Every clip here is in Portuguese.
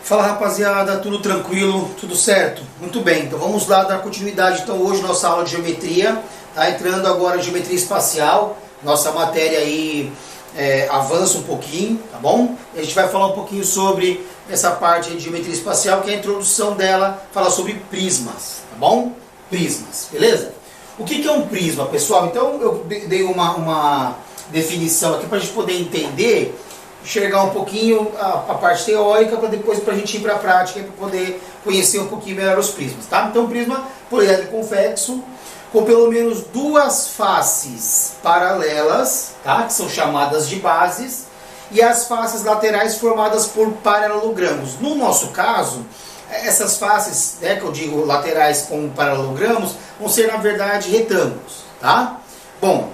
Fala rapaziada, tudo tranquilo, tudo certo? Muito bem, então vamos lá dar continuidade então hoje nossa aula de geometria, tá entrando agora em geometria espacial, nossa matéria aí avança um pouquinho, tá bom? A gente vai falar um pouquinho sobre essa parte de geometria espacial, que é a introdução dela, falar sobre prismas, tá bom? Prismas, beleza? O que é um prisma, pessoal? Então eu dei uma definição aqui para a gente poder entender, enxergar um pouquinho a parte teórica, para depois para a gente ir para a prática, para poder conhecer um pouquinho melhor os prismas, tá? Então, prisma poliedro convexo, com pelo menos duas faces paralelas, tá? Que são chamadas de bases, e as faces laterais formadas por paralelogramos. No nosso caso, essas faces, né, que eu digo laterais com paralelogramos, vão ser na verdade retângulos, tá? Bom,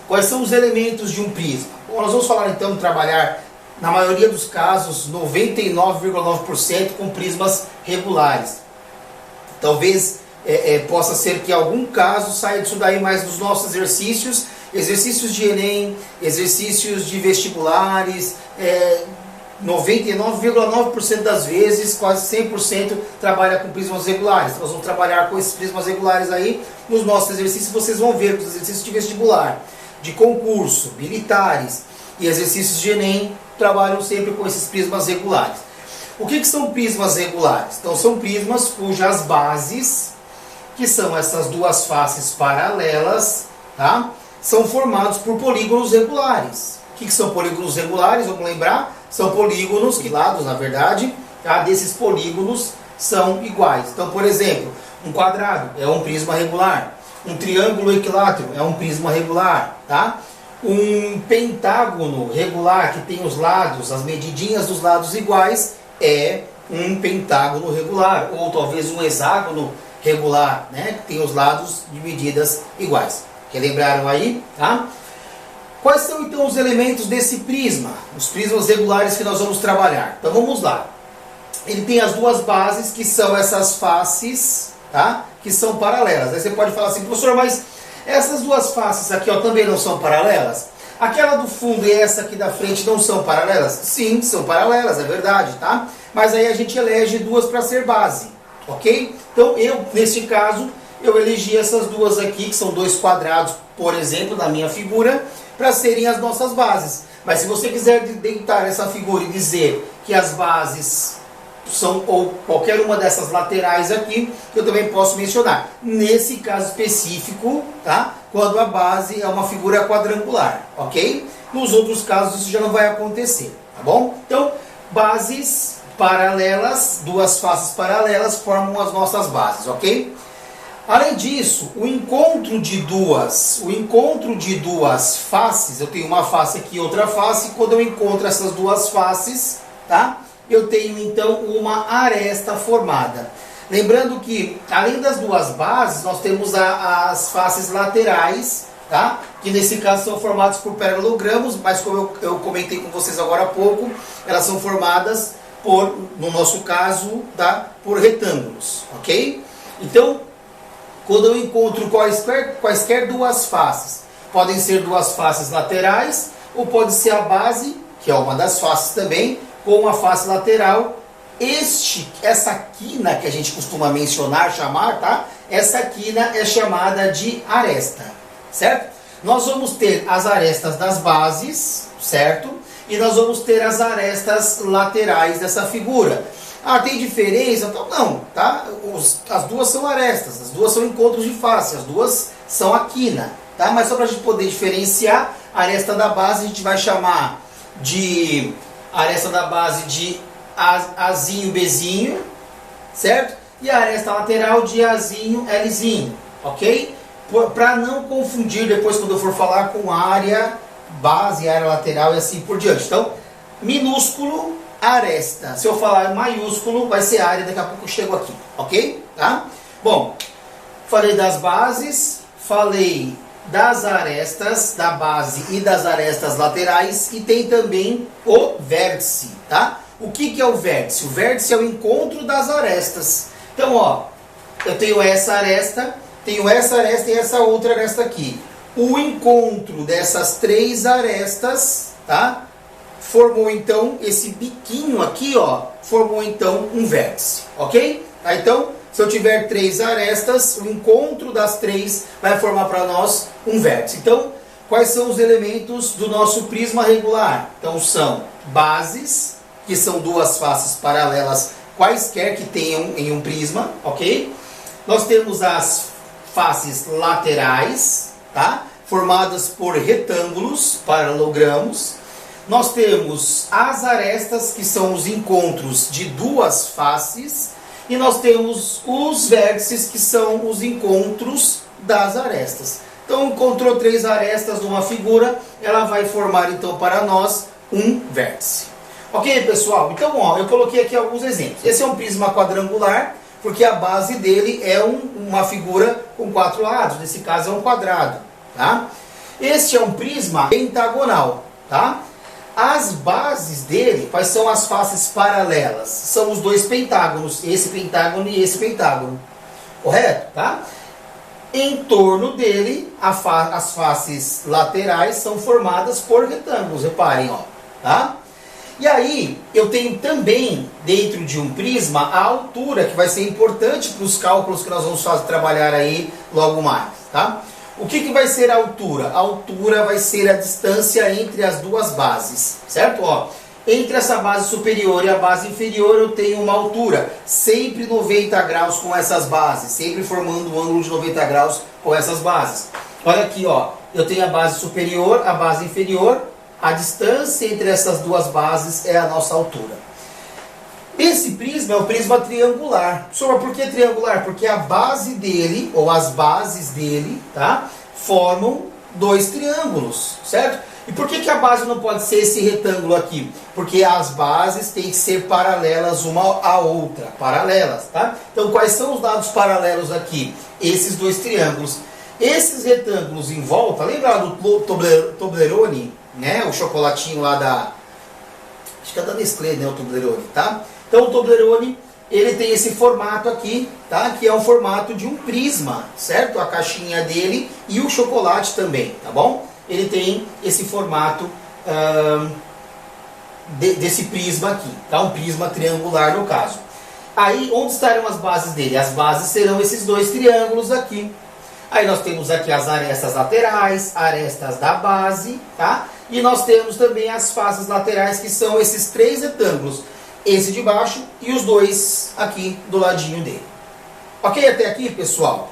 quais são os elementos de um prisma? Bom, nós vamos falar então, trabalhar, na maioria dos casos, 99,9% com prismas regulares. Talvez possa ser que algum caso saia disso daí mais dos nossos exercícios, exercícios de Enem, exercícios de vestibulares, 99,9% das vezes, quase 100% trabalha com prismas regulares. Nós vamos trabalhar com esses prismas regulares aí nos nossos exercícios, vocês vão ver os exercícios de vestibular, de concurso, militares e exercícios de Enem trabalham sempre com esses prismas regulares. O que são prismas regulares? Então são prismas cujas bases, que são essas duas faces paralelas, tá? São formados por polígonos regulares. O que são polígonos regulares? Vamos lembrar? São polígonos que lados, na verdade, tá? Desses polígonos são iguais. Então, por exemplo, um quadrado é um prisma regular. Um triângulo equilátero é um prisma regular, tá? Um pentágono regular que tem os lados, as medidinhas dos lados iguais, é um pentágono regular. Ou talvez um hexágono regular, né? Que tem os lados de medidas iguais. Relembraram aí, tá? Quais são então os elementos desse prisma? Os prismas regulares que nós vamos trabalhar. Então vamos lá. Ele tem as duas bases, que são essas faces, tá? Que são paralelas. Aí você pode falar assim, professor, mas essas duas faces aqui, ó, também não são paralelas? Aquela do fundo e essa aqui da frente não são paralelas? Sim, são paralelas, é verdade, tá? Mas aí a gente elege duas para ser base, ok? Então eu, neste caso, eu elegi essas duas aqui, que são dois quadrados, por exemplo, na minha figura, para serem as nossas bases. Mas se você quiser deitar essa figura e dizer que as bases são ou qualquer uma dessas laterais aqui, eu também posso mencionar. Nesse caso específico, tá? Quando a base é uma figura quadrangular, ok? Nos outros casos isso já não vai acontecer, tá bom? Então, bases paralelas, duas faces paralelas formam as nossas bases, ok? Além disso, o encontro de duas faces, eu tenho uma face aqui e outra face, quando eu encontro essas duas faces, tá? Eu tenho então uma aresta formada. Lembrando que, além das duas bases, nós temos as faces laterais, tá? Que nesse caso são formadas por paralelogramos, mas como eu comentei com vocês agora há pouco, elas são formadas por, no nosso caso, tá? Por retângulos, ok? Então, quando eu encontro quaisquer duas faces, podem ser duas faces laterais, ou pode ser a base, que é uma das faces também, com a face lateral. Essa quina que a gente costuma chamar, tá? Essa quina é chamada de aresta, certo? Nós vamos ter as arestas das bases, certo? E nós vamos ter as arestas laterais dessa figura. Ah, tem diferença? Então não, tá? As duas são arestas, as duas são encontros de face, as duas são a quina, tá? Mas só para a gente poder diferenciar, a aresta da base a gente vai chamar de aresta da base de Azinho, Bzinho, certo? E a aresta lateral de Azinho, Lzinho, ok? Para não confundir depois quando eu for falar com área base, área lateral e assim por diante. Então, minúsculo, aresta. Se eu falar maiúsculo, vai ser área, daqui a pouco eu chego aqui, ok? Tá? Bom, falei das bases, falei das arestas da base e das arestas laterais, e tem também o vértice, tá? O que é o vértice? O vértice é o encontro das arestas. Então, ó, eu tenho essa aresta e essa outra aresta aqui. O encontro dessas três arestas, tá? formou então esse biquinho aqui, ó, formou então um vértice, ok? Tá, então, se eu tiver 3 arestas, o encontro das 3 vai formar para nós um vértice. Então, quais são os elementos do nosso prisma regular? Então, são bases, que são 2 faces paralelas, quaisquer que tenham em um prisma, ok? Nós temos as faces laterais, tá? Formadas por retângulos, paralelogramos. Nós temos as arestas, que são os encontros de 2 faces. E nós temos os vértices, que são os encontros das arestas. Então, encontrou 3 arestas numa figura, ela vai formar então para nós um vértice. Ok, pessoal? Então, ó, eu coloquei aqui alguns exemplos. Esse é um prisma quadrangular, porque a base dele é uma figura com 4 lados. Nesse caso é um quadrado, tá? Este é um prisma pentagonal, tá? As bases dele, quais são as faces paralelas? São os 2 pentágonos, esse pentágono e esse pentágono, correto? Tá? Em torno dele, as faces laterais são formadas por retângulos, reparem, ó, tá? E aí, eu tenho também, dentro de um prisma, a altura, que vai ser importante para os cálculos que nós vamos trabalhar aí logo mais, tá? O que vai ser a altura? A altura vai ser a distância entre as 2 bases, certo? Ó, entre essa base superior e a base inferior eu tenho uma altura, sempre 90 graus com essas bases, sempre formando um ângulo de 90 graus com essas bases. Olha aqui, ó, eu tenho a base superior, a base inferior, a distância entre essas 2 bases é a nossa altura. Esse prisma é o prisma triangular. Professor, por que triangular? Porque a base dele, ou as bases dele, tá, formam 2 triângulos, certo? E por que a base não pode ser esse retângulo aqui? Porque as bases têm que ser paralelas uma à outra, paralelas, tá? Então, quais são os lados paralelos aqui? Esses 2 triângulos. Esses retângulos em volta, lembra do Toblerone, né? O chocolatinho lá da... acho que é da Nestlé, né? O Toblerone, tá? Então, o Toblerone, ele tem esse formato aqui, tá? Que é um formato de um prisma, certo? A caixinha dele e o chocolate também, tá bom? Ele tem esse formato desse prisma aqui, tá? Um prisma triangular no caso. Aí, onde estarão as bases dele? As bases serão esses 2 triângulos aqui. Aí nós temos aqui as arestas laterais, arestas da base, tá? E nós temos também as faces laterais, que são esses 3 retângulos. Esse de baixo e os 2 aqui do ladinho dele. Ok até aqui, pessoal?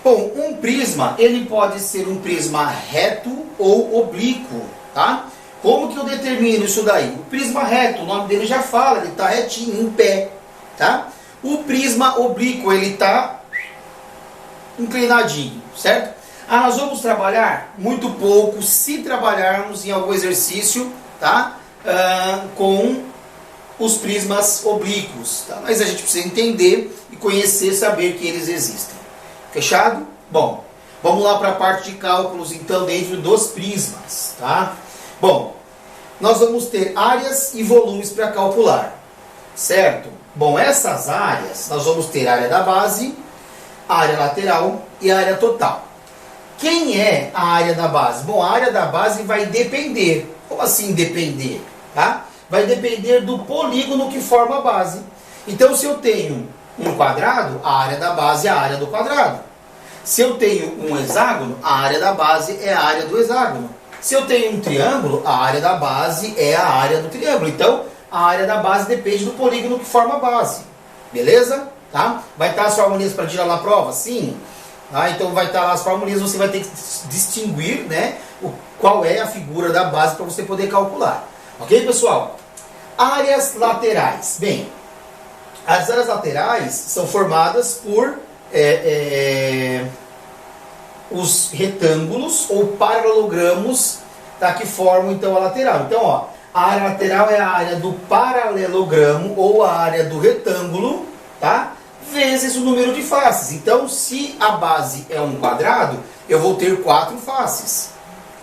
Bom, um prisma, ele pode ser um prisma reto ou oblíquo, tá? Como que eu determino isso daí? O prisma reto, o nome dele já fala, ele está retinho, em pé, tá? O prisma oblíquo, ele está inclinadinho, certo? Nós vamos trabalhar muito pouco, se trabalharmos em algum exercício, tá? Com os prismas oblíquos, tá? Mas a gente precisa entender e conhecer, saber que eles existem. Fechado? Bom, vamos lá para a parte de cálculos, então, dentro dos prismas, tá? Bom, nós vamos ter áreas e volumes para calcular, certo? Bom, essas áreas, nós vamos ter a área da base, a área lateral e a área total. Quem é a área da base? Bom, a área da base vai depender. Como assim depender? Tá? Vai depender do polígono que forma a base. Então, se eu tenho um quadrado, a área da base é a área do quadrado. Se eu tenho um hexágono, a área da base é a área do hexágono. Se eu tenho um triângulo, a área da base é a área do triângulo. Então, a área da base depende do polígono que forma a base. Beleza? Tá? Vai estar as formulinhas para tirar na prova? Sim. Tá? Então, vai estar lá as formulinhas, você vai ter que distinguir, né, qual é a figura da base para você poder calcular. Ok, pessoal? Áreas laterais. Bem, as áreas laterais são formadas por os retângulos ou paralelogramos, tá, que formam então a lateral. Então, ó, a área lateral é a área do paralelogramo ou a área do retângulo, tá, vezes o número de faces. Então, se a base é um quadrado, eu vou ter 4 faces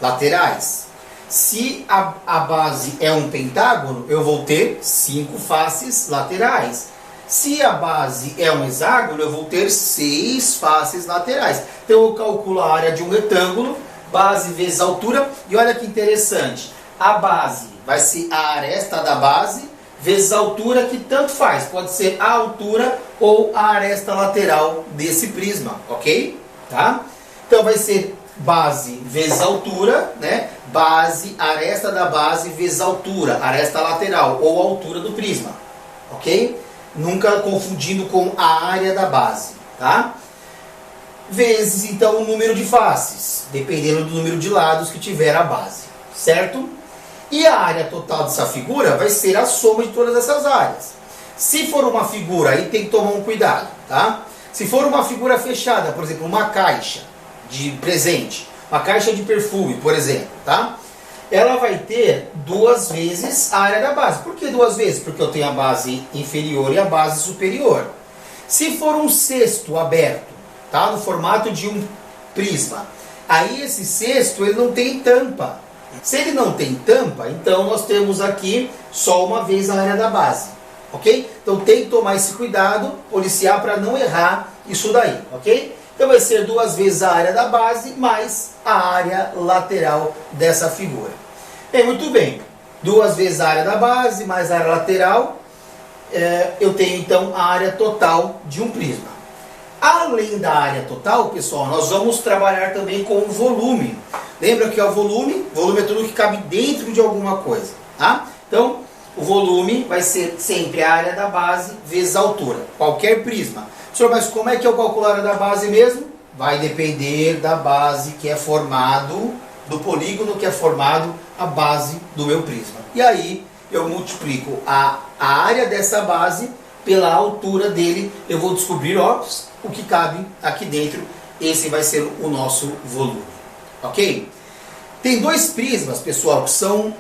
laterais. Se a base é um pentágono, eu vou ter 5 faces laterais. Se a base é um hexágono, eu vou ter 6 faces laterais. Então eu calculo a área de um retângulo, base vezes altura, e olha que interessante. a base vai ser a aresta da base vezes a altura, que tanto faz, pode ser a altura ou a aresta lateral desse prisma, ok? Tá? Então vai ser base vezes altura, né? Base, aresta da base vezes altura, aresta lateral ou altura do prisma, ok? Nunca confundindo com a área da base, tá? Vezes então o número de faces, dependendo do número de lados que tiver a base, certo? E a área total dessa figura vai ser a soma de todas essas áreas. Se for uma figura, aí tem que tomar um cuidado, tá? Se for uma figura fechada, por exemplo, uma caixa de presente, uma caixa de perfume, por exemplo, tá? Ela vai ter 2 vezes a área da base. Por que 2 vezes? Porque eu tenho a base inferior e a base superior. Se for um cesto aberto, tá? No formato de um prisma, aí esse cesto ele não tem tampa. Se ele não tem tampa, então nós temos aqui só uma vez a área da base, ok? Então tem que tomar esse cuidado, policiar para não errar isso daí, ok? Então vai ser 2 vezes a área da base mais a área lateral dessa figura. Muito bem, 2 vezes a área da base mais a área lateral, eu tenho então a área total de um prisma. Além da área total, pessoal, nós vamos trabalhar também com o volume. Lembra que é o volume? Volume é tudo que cabe dentro de alguma coisa, tá? Então, o volume vai ser sempre a área da base vezes a altura. Qualquer prisma. Senhor, mas como é que eu calculo a área da base mesmo? Vai depender da base que é formado, do polígono que é formado a base do meu prisma. E aí, eu multiplico a área dessa base pela altura dele, eu vou descobrir, ó, o que cabe aqui dentro. Esse vai ser o nosso volume, ok? Tem 2 prismas, pessoal, que são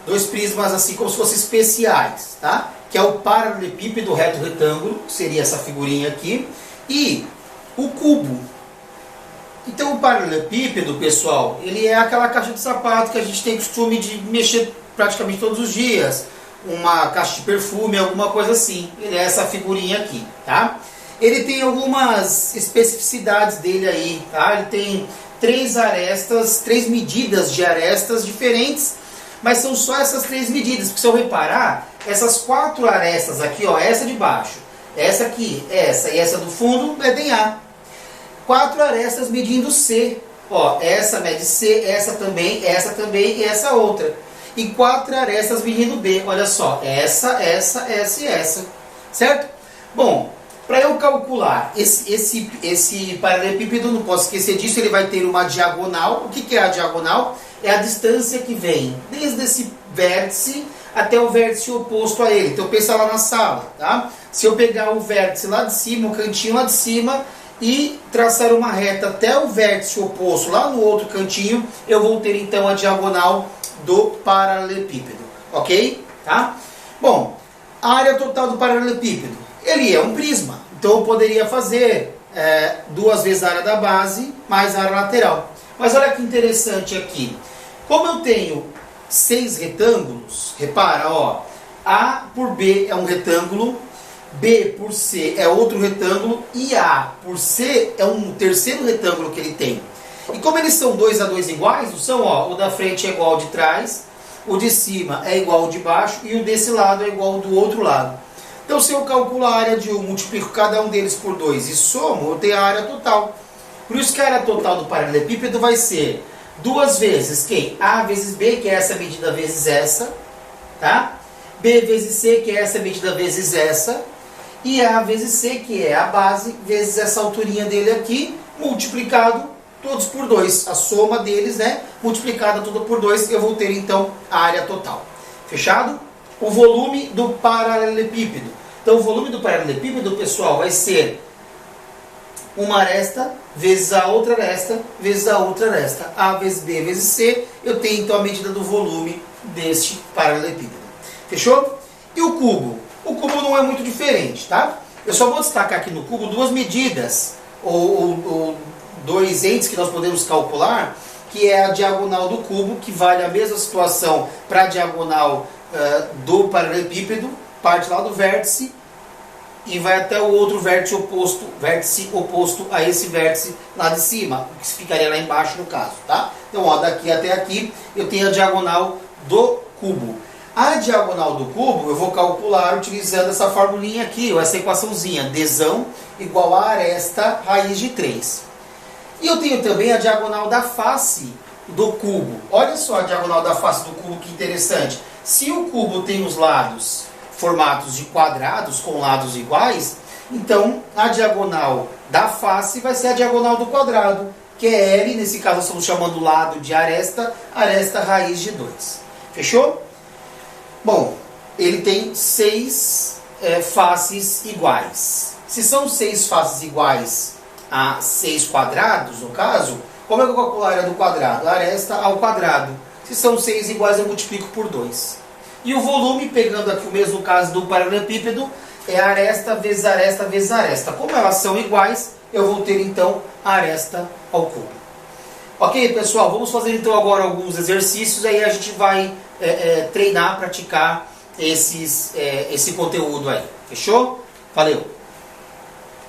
2 prismas assim como se fossem especiais, tá? Que é o paralelepípedo reto retângulo, que seria essa figurinha aqui, e o cubo. Então o paralelepípedo, pessoal, ele é aquela caixa de sapato que a gente tem costume de mexer praticamente todos os dias, uma caixa de perfume, alguma coisa assim. Ele é essa figurinha aqui, tá? Ele tem algumas especificidades dele aí, tá? Ele tem 3 arestas, 3 medidas de arestas diferentes, mas são só essas 3 medidas, porque se eu reparar, essas 4 arestas aqui, ó, essa de baixo, essa aqui, essa e essa do fundo, medem A. 4 arestas medindo C, ó, essa mede C, essa também e essa outra. E 4 arestas medindo B, olha só, essa e essa, certo? Bom, para eu calcular esse paralelepípedo, não posso esquecer disso, ele vai ter uma diagonal. O que é a diagonal? É a distância que vem desde esse vértice até o vértice oposto a ele. Então pensa lá na sala, tá? Se eu pegar o vértice lá de cima, o cantinho lá de cima, e traçar uma reta até o vértice oposto lá no outro cantinho, eu vou ter então a diagonal do paralelepípedo, ok? Tá? Bom, a área total do paralelepípedo, ele é um prisma, então eu poderia fazer 2 vezes a área da base mais a área lateral. Mas olha que interessante aqui, como eu tenho 6 retângulos, repara, ó, A por B é um retângulo, B por C é outro retângulo e A por C é um terceiro retângulo que ele tem. E como eles são 2 a 2 iguais, não são, ó, o da frente é igual ao de trás, o de cima é igual ao de baixo e o desse lado é igual ao do outro lado. Então se eu calculo a área de um, multiplico cada um deles por 2 e somo, eu tenho a área total. Por isso que a área total do paralelepípedo vai ser 2 vezes quem? A vezes B, que é essa medida vezes essa, tá? B vezes C, que é essa medida vezes essa, e A vezes C, que é a base, vezes essa alturinha dele aqui, multiplicado todos por 2. A soma deles, né, multiplicada tudo por 2, eu vou ter então a área total. Fechado? O volume do paralelepípedo. Então o volume do paralelepípedo, pessoal, vai ser uma aresta vezes a outra aresta vezes a outra aresta. A vezes B vezes C, eu tenho então a medida do volume deste paralelepípedo. Fechou? E o cubo? O cubo não é muito diferente, tá? Eu só vou destacar aqui no cubo 2 medidas, ou 2 entes que nós podemos calcular, que é a diagonal do cubo, que vale a mesma situação para a diagonal do paralelepípedo, parte lá do vértice, e vai até o outro vértice oposto a esse vértice lá de cima, que ficaria lá embaixo no caso, tá? Então, ó, daqui até aqui eu tenho a diagonal do cubo. A diagonal do cubo eu vou calcular utilizando essa formulinha aqui, ou essa equaçãozinha, dzão igual a aresta raiz de 3. E eu tenho também a diagonal da face do cubo. Olha só a diagonal da face do cubo, que interessante. Se o cubo tem os lados formatos de quadrados com lados iguais, então a diagonal da face vai ser a diagonal do quadrado, que é L, nesse caso nós estamos chamando o lado de aresta, aresta raiz de 2. Fechou? Bom, ele tem 6 faces iguais. Se são 6 faces iguais a 6 quadrados, no caso, como é que eu calculo a área do quadrado? A aresta ao quadrado. Se são 6 iguais, eu multiplico por 2. E o volume, pegando aqui o mesmo caso do paralelepípedo, é aresta vezes aresta vezes aresta. Como elas são iguais, eu vou ter então a aresta ao cubo. Ok, pessoal? Vamos fazer então agora alguns exercícios, aí a gente vai treinar, praticar esse conteúdo aí. Fechou? Valeu!